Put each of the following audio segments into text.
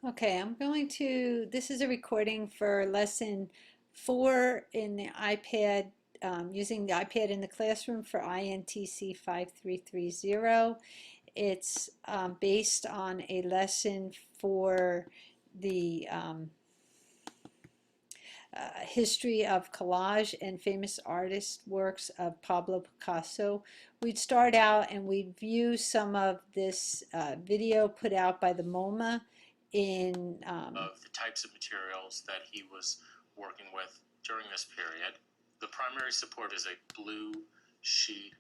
Okay, this is a recording for lesson 4 in the iPad, using the iPad in the classroom for INTC 5330. It's based on a lesson for the history of collage and famous artist works of Pablo Picasso. We'd start out and we'd view some of this video put out by the MoMA in of the types of materials that he was working with during this period. The primary support is a blue sheet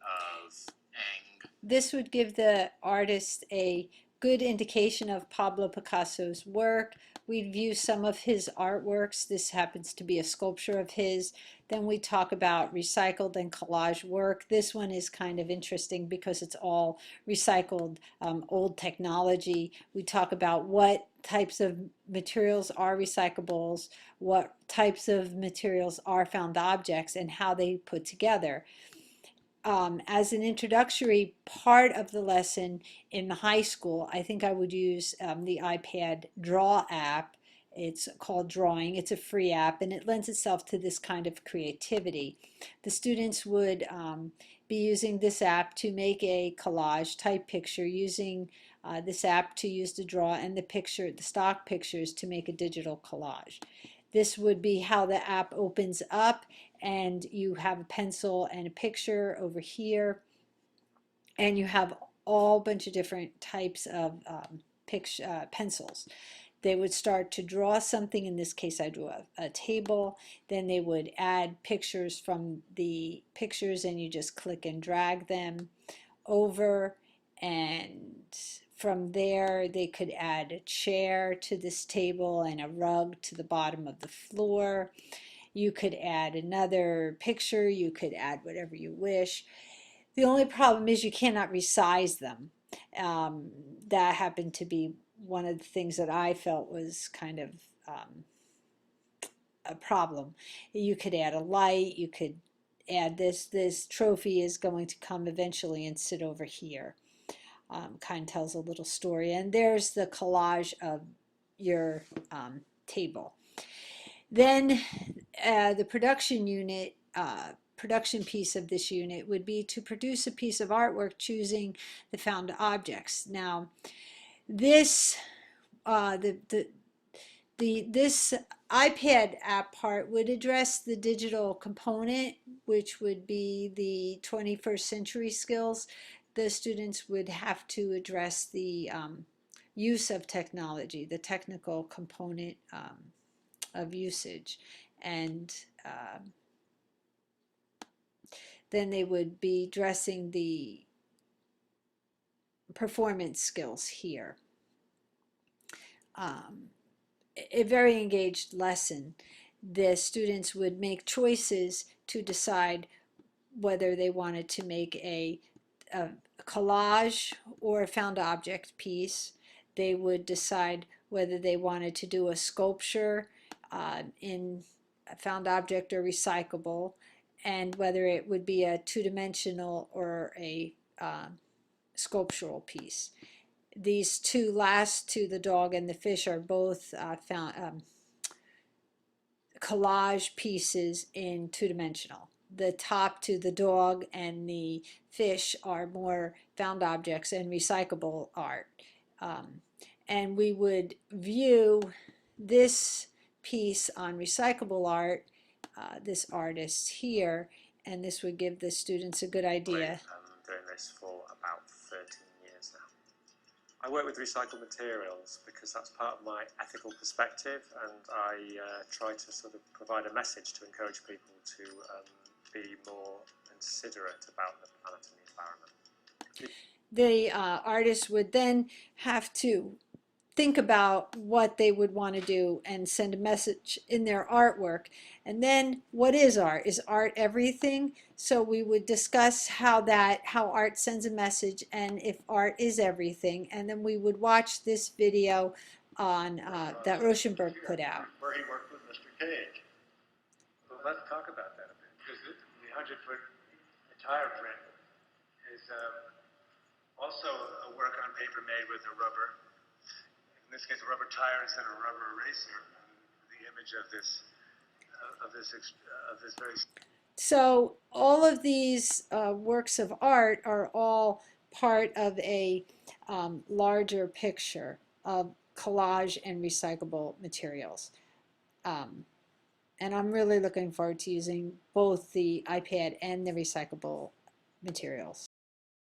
of Eng. This would give the artist a good indication of Pablo Picasso's work. We'd view some of his artworks. This happens to be a sculpture of his. Then we talk about recycled and collage work. This one is kind of interesting because it's all recycled old technology. We talk about what types of materials are recyclables, what types of materials are found objects, and how they put together. As an introductory part of the lesson in high school, I think I would use the iPad Draw app. It's called Drawing. It's a free app, and it lends itself to this kind of creativity. The students would be using this app to make a collage type picture, using this app to use to draw, and the stock pictures to make a digital collage. This would be how the app opens up, and you have a pencil and a picture over here, and you have all bunch of different types of pencils. They would start to draw something. In this case, I drew a table. Then they would add pictures from the pictures, and you just click and drag them over, and from there they could add a chair to this table and a rug to the bottom of the floor. You could add another picture, you could add whatever you wish. The only problem is you cannot resize them. That happened to be one of the things that I felt was kind of a problem. You could add a light, you could add this trophy is going to come eventually and sit over here. Kind of tells a little story. And there's the collage of your table. Then the production piece of this unit would be to produce a piece of artwork choosing the found objects. Now, this this iPad app part would address the digital component, which would be the 21st century skills. The students would have to address the use of technology, the technical component of usage. And then they would be addressing the performance skills here. A very engaged lesson. The students would make choices to decide whether they wanted to make a collage or a found object piece. They would decide whether they wanted to do a sculpture in a found object or recyclable, and whether it would be a two-dimensional or a sculptural piece. These two last two, the dog and the fish, are both collage pieces in two-dimensional. The top two, the dog and the fish, are more found objects and recyclable art. And we would view this piece on recyclable art, this artist here, and this would give the students a good idea. I'm doing this for about 13 years now. I work with recycled materials because that's part of my ethical perspective, and I try to sort of provide a message to encourage people to be more considerate about the planet and the environment. The artist would then have to think about what they would want to do and send a message in their artwork. And then, what is art? Is art everything? So we would discuss how art sends a message, and if art is everything. And then we would watch this video on that Rauschenberg put out. Where he worked with Mr. Cage. So let's talk about that a bit, because the 100-foot entire print is also a work on paper made with a rubber in this case, a rubber tire instead of a rubber eraser. The image of this very. So all of these works of art are all part of a larger picture of collage and recyclable materials. And I'm really looking forward to using both the iPad and the recyclable materials.